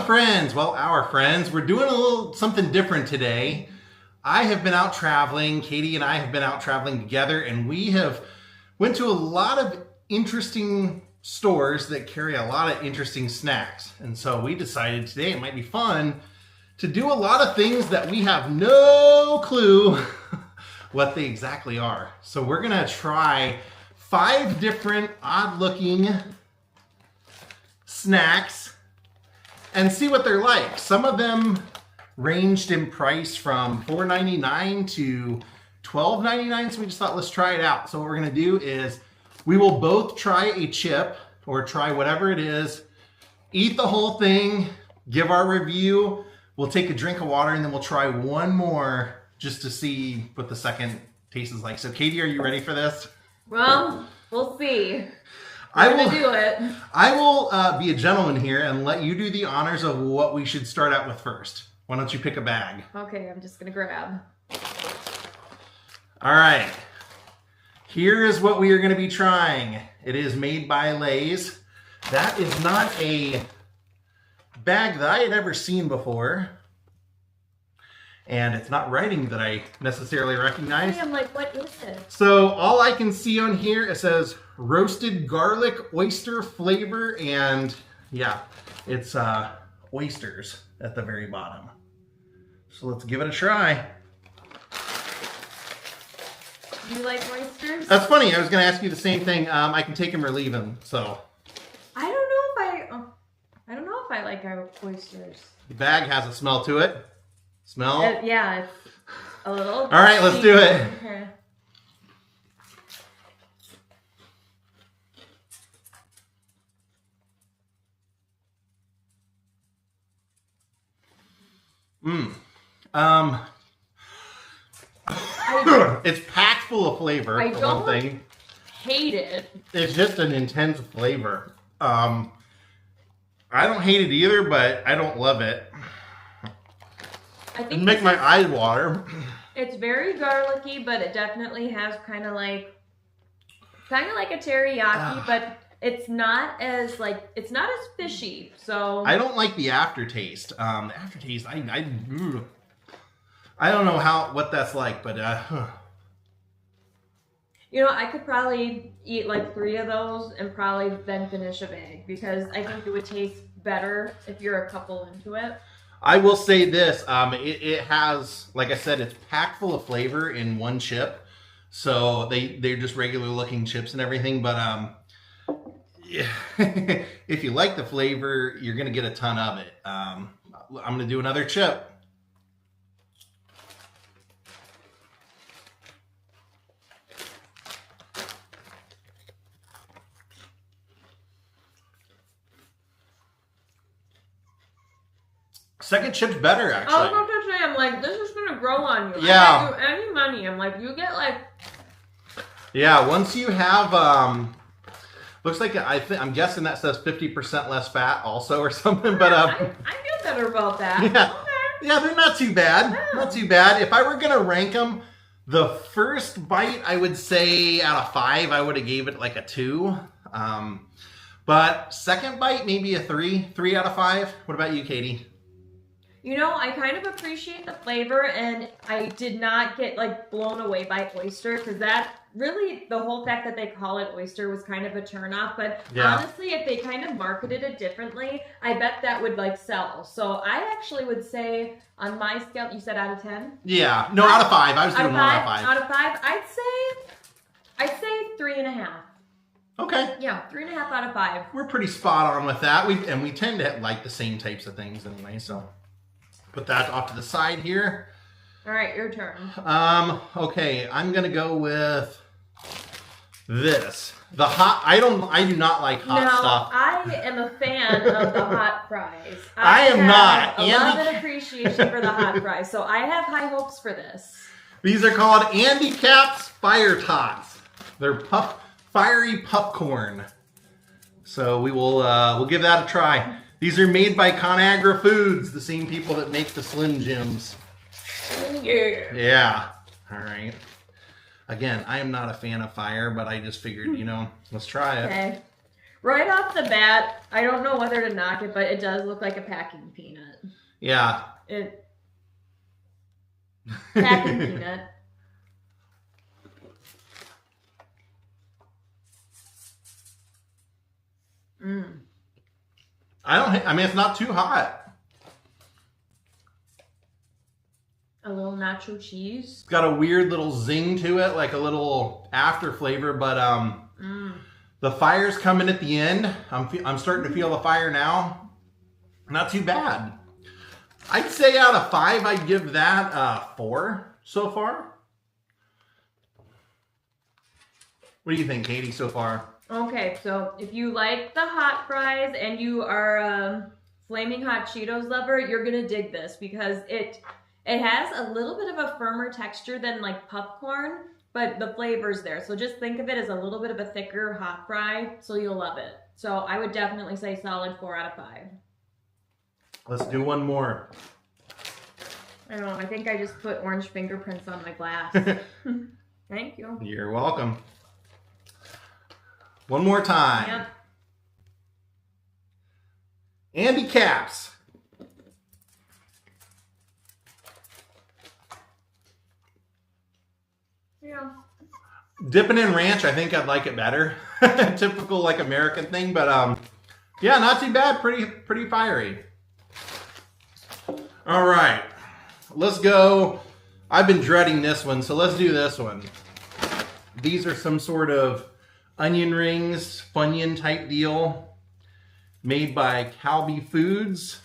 friends, well, our friends, we're doing a little something different today. I have been out traveling, Katie and I have been out traveling together, and we have went to a lot of interesting stores that carry a lot of interesting snacks. And so we decided today it might be fun to do a lot of things that we have no clue what they exactly are. So we're gonna try 5 different odd looking snacks and see what they're like. Some of them ranged in price from $4.99 to $12.99, so we just thought let's try it out. So what we're gonna do is we will both try a chip or try whatever it is, eat the whole thing, give our review, we'll take a drink of water, and then we'll try one more just to see what the second taste is like. So Katie, are you ready for this? Well, we'll see. I will do it. I will be a gentleman here and let you do the honors of what we should start out with first. Why don't you pick a bag? Okay, I'm just gonna grab. All right. Here is what we are going to be trying. It is made by Daze. That is not a bag that I had ever seen before. And it's not writing that I necessarily recognize. I'm like, what is it? So all I can see on here, it says roasted garlic oyster flavor, and yeah, it's oysters at the very bottom. So let's give it a try. Do you like oysters? That's funny. I was going to ask you the same thing. I can take them or leave them. So I don't know if I like oysters. the bag has a smell to it. Smell? Yeah, it's a little. All right, let's do it. Okay. It's packed full of flavor. I for don't one thing. hate it. It's just an intense flavor. I don't hate it either, but I don't love it. I think It'd make my eyes water. it's very garlicky, but it definitely has kind of like a teriyaki, but it's not as fishy. So I don't like the aftertaste. The aftertaste, I don't know what that's like, but you know, I could probably eat like 3 of those and probably then finish a bag, because I think it would taste better if you're a couple into it. I will say this, it has, like I said, it's packed full of flavor in one chip. So they're just regular looking chips and everything, but yeah, if you like the flavor, you're gonna get a ton of it. I'm gonna do another chip. Second chip's better, actually. I was about to say, I'm like, this is gonna grow on you. Yeah. I don't do any money. I'm like, you get like. Yeah, once you have, looks like I'm guessing that says 50% less fat also or something, but I feel better about that. Yeah, Okay. yeah, they're not too bad. Yeah. Not too bad. If I were gonna rank them, the first bite I would say out of 5, I would have gave it like a 2. But second bite maybe a 3 out of 5. What about you, Katie? You know, I kind of appreciate the flavor, and I did not get like blown away by oyster, because that really, the whole fact that they call it oyster was kind of a turnoff. But Yeah. honestly, if they kind of marketed it differently, I bet that would like sell. So I actually would say on my scale, you said out of 10? Yeah, no, out of 5. I was doing 1 out of 5. Out of 5, I'd say 3.5. Okay. Yeah, 3.5 out of 5. We're pretty spot on with that. We tend to like the same types of things anyway, so put that off to the side here. All right, your turn. Okay, I'm gonna go with this. The hot. I do not like hot stuff. I am a fan of the hot fries. I am not. A love and appreciation for the hot fries, so I have high hopes for this. These are called Andy Cap's Fire Tots. They're fiery popcorn. So we'll give that a try. These are made by ConAgra Foods, the same people that make the Slim Jims. Yeah. Yeah. All right. Again, I am not a fan of fire, but I just figured, let's try it. Okay. Right off the bat, I don't know whether to knock it, but it does look like a packing peanut. Yeah. Packing peanut. I mean, it's not too hot. A little nacho cheese. It's got a weird little zing to it, like a little after flavor, but the fire's coming at the end. I'm starting to feel the fire now. Not too bad. I'd say out of 5, I'd give that 4 so far. What do you think, Katie, so far? Okay, so if you like the hot fries and you are a Flaming Hot Cheetos lover, you're gonna dig this because it has a little bit of a firmer texture than like puffcorn, but the flavor's there. So just think of it as a little bit of a thicker hot fry, so you'll love it. So I would definitely say solid 4 out of 5. Let's do one more. I don't know, I think I just put orange fingerprints on my glass. Thank you. You're welcome. One more time. Yep. Andy Caps. Yeah. Dipping in ranch, I think I'd like it better. Typical like American thing, but yeah, not too bad. Pretty fiery. All right, let's go. I've been dreading this one, so let's do this one. These are some sort of onion rings, Funyun type deal, made by Calbee Foods.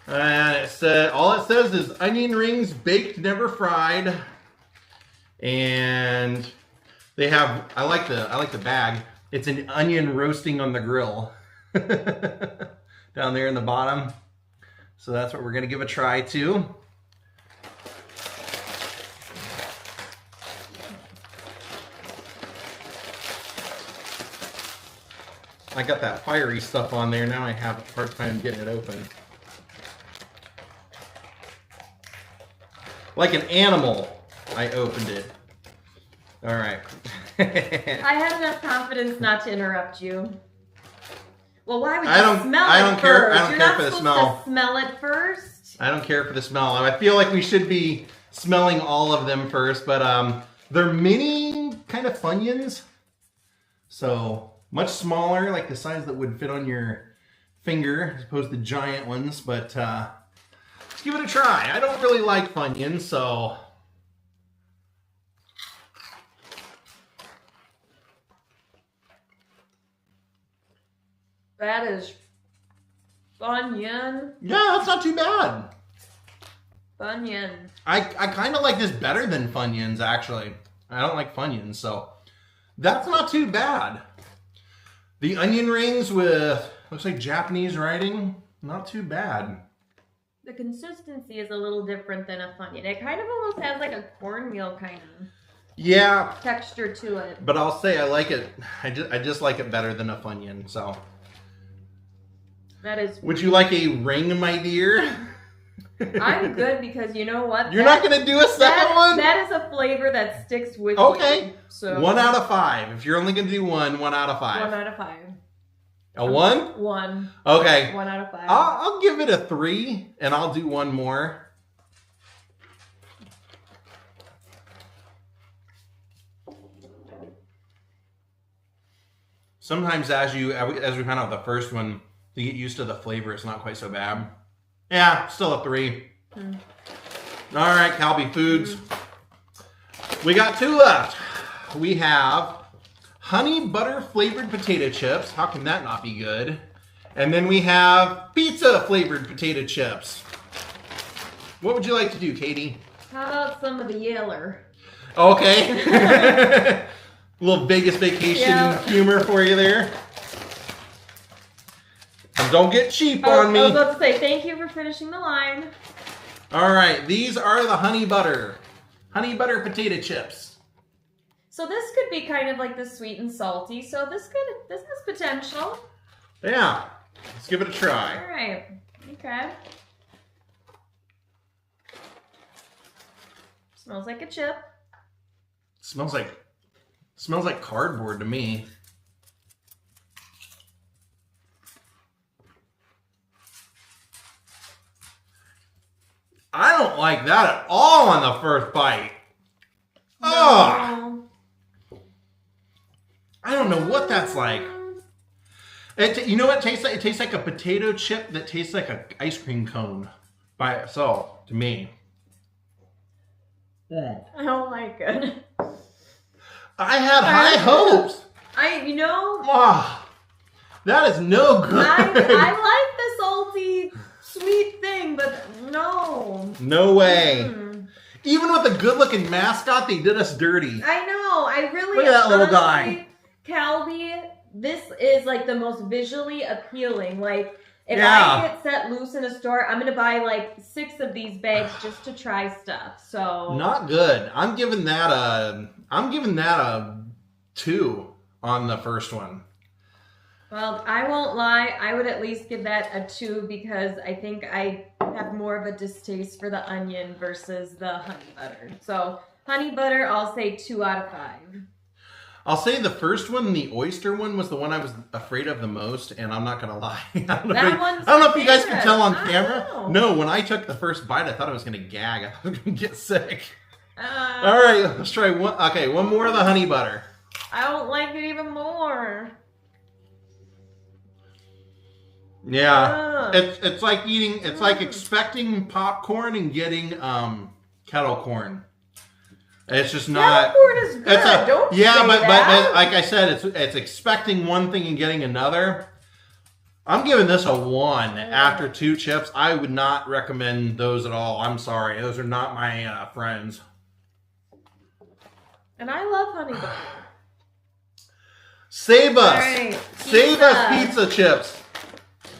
And it said, all it says is onion rings baked, never fried. And they have, I like the bag. It's an onion roasting on the grill down there in the bottom. So that's what we're gonna give a try too. I got that fiery stuff on there. Now I have a hard time getting it open. Like an animal, I opened it. All right. I had enough confidence not to interrupt you. Well, why would you smell it I don't care. I don't You're care for the smell. not supposed to smell it first. I don't care for the smell. I feel like we should be smelling all of them first, but they're mini kind of Funyuns. So much smaller, like the size that would fit on your finger, as opposed to giant ones. But let's give it a try. I don't really like Funyuns, so. That is Funyun. Yeah, that's not too bad. Funyun. I kind of like this better than Funyuns, actually. I don't like Funyuns, so that's not too bad. The onion rings with, looks like Japanese writing, not too bad. The consistency is a little different than a Funyun. It kind of almost has like a cornmeal kind of texture to it. But I'll say I like it. I just like it better than a Funyun, so. That is. Would you like a ring, my dear? I'm good because you know what? You're not going to do a second one? That is a flavor that sticks with Okay. you. So 1 out of 5. If you're only going to do 1 out of 5. 1 out of 5. A 1? 1. Okay. 1 out of 5. I'll give it a 3, and I'll do one more. Sometimes as we found out the first one, to get used to the flavor, it's not quite so bad. Yeah, still a 3. All right, Calbee Foods. We got 2 left. We have honey butter flavored potato chips. How can that not be good? And then we have pizza flavored potato chips. What would you like to do, Katie? How about some of the Yeller? Okay. A little Vegas vacation humor for you there. And don't get cheap on me. I was about to say, thank you for finishing the line. All right, these are the honey butter potato chips. So this could be kind of like the sweet and salty. So this has potential. Yeah, let's give it a try. All right, okay. Smells like a chip. Smells like cardboard to me. I don't like that at all on the first bite. No. Oh, I don't know what that's like. You know what it tastes like? It tastes like a potato chip that tastes like an ice cream cone by itself to me. I don't like it. I had high hopes. Oh, That is no good. I like the salty, sweet thing, but no. No way. Even with a good-looking mascot, they did us dirty. I know. I really Look at that little guy. Calbee, this is like the most visually appealing. Like, if Yeah. I get set loose in a store, I'm gonna buy like 6 of these bags just to try stuff. So Not good. I'm giving that a 2 on the first one. well, I won't lie. I would at least give that a 2 because I think I have more of a distaste for the onion versus the honey butter. So honey butter, I'll say 2 out of 5. I'll say the first one, the oyster one, was the one I was afraid of the most, and I'm not gonna lie. I don't know if you guys can tell on camera. No, when I took the first bite, I thought I was gonna gag. I thought I was gonna get sick. All right, let's try one. Okay, one more of the honey butter. I don't like it even more. Yeah, it's like eating. It's like expecting popcorn and getting kettle corn. It's just not. Kettle corn is good. Don't say but that. like I said, it's expecting one thing and getting another. I'm giving this a 1 after 2 chips. I would not recommend those at all. I'm sorry, those are not my friends. And I love honey butter. Save us, Right, save us, pizza chips,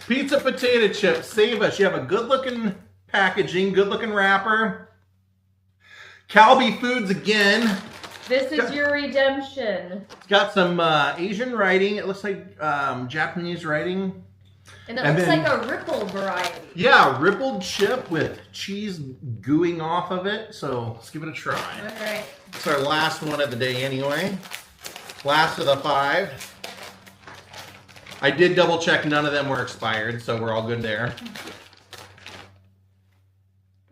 pizza potato chips. Save us. You have a good-looking packaging, good-looking wrapper. Calbee Foods again. This is your redemption. It's got some Asian writing. It looks like Japanese writing. And it looks like a ripple variety. Yeah, rippled chip with cheese gooing off of it. So let's give it a try. All right. It's our last one of the day anyway. Last of the 5. I did double check none of them were expired, so we're all good there.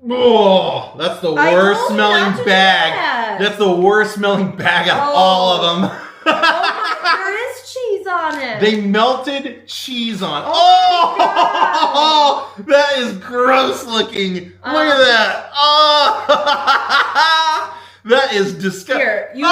Oh, that's the worst smelling bag. That's the worst smelling bag of all of them. There is cheese on it. They melted cheese on. Oh, that is gross looking. Look at that. Oh, that is disgusting. Here, the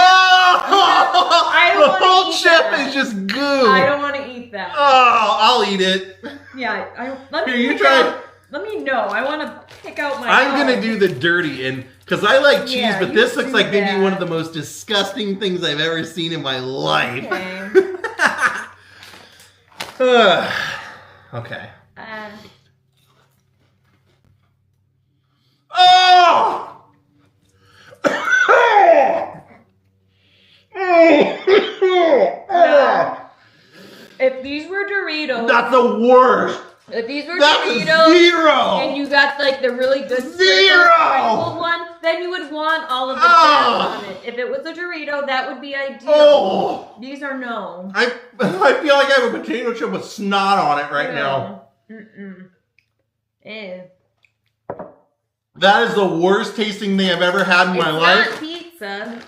whole chip is just goo. I don't want to eat that. Oh, I'll eat it. Yeah, Here, you try. Let me know. I want to pick out my. I'm gonna do the dirty and because I like cheese, but this looks like maybe that. one of the most disgusting things I've ever seen in my life. Okay. Okay. Oh! If these were Doritos, that's the worst. If these were That Doritos, is 0. and you got like the really good 0 sprinkled one, then you would want all of the fat on it. If it was a Dorito, that would be ideal. Oh. These are no. I feel like I have a potato chip with snot on it right now. Mm-mm. Ew. That is the worst tasting thing I've ever had in my life. It's not pizza.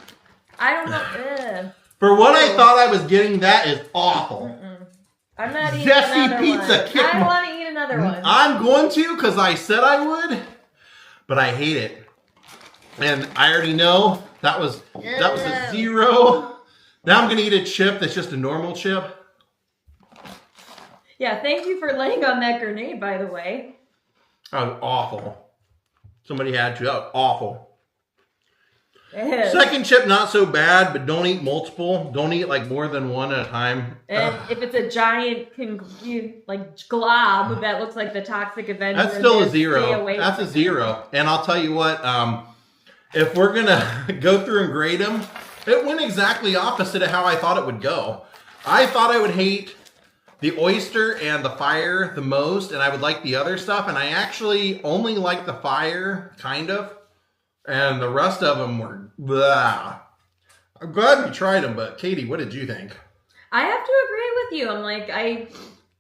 I don't know. Ew. For what I thought I was getting, that is awful. Mm-mm. I'm not eating Jesse another Pizza, one. I want to eat another one. I'm going to because I said I would, but I hate it. And I already know that was a 0. Now I'm going to eat a chip that's just a normal chip. Yeah, thank you for laying on that grenade, by the way. That was awful. Somebody had to. That was awful. Ew. Second chip, not so bad, but don't eat multiple. Don't eat like more than one at a time. And if it's a giant glob that looks like the Toxic Avenger, that's still a stay 0. away That's from a 0. And I'll tell you what, if we're going to go through and grade them, it went exactly opposite of how I thought it would go. I thought I would hate the oyster and the fire the most, and I would like the other stuff, and I actually only like the fire, kind of. And the rest of them were blah. I'm glad we tried them, but Katie, what did you think? I have to agree with you. I'm like,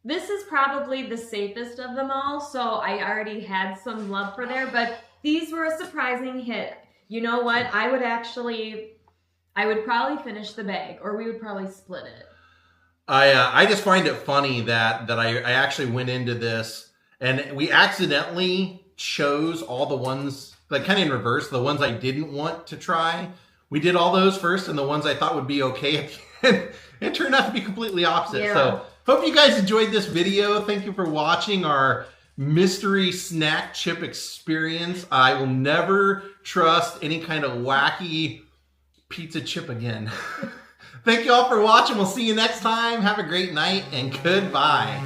this is probably the safest of them all, so I already had some love for there, but these were a surprising hit. You know what? I would probably finish the bag, or we would probably split it. I just find it funny that I actually went into this and we accidentally chose all the ones, like kind of in reverse, the ones I didn't want to try. We did all those first, and the ones I thought would be okay, it turned out to be completely opposite. Yeah. So hope you guys enjoyed this video. Thank you for watching our mystery snack chip experience. I will never trust any kind of wacky pizza chip again. Thank you all for watching. We'll see you next time. Have a great night and goodbye.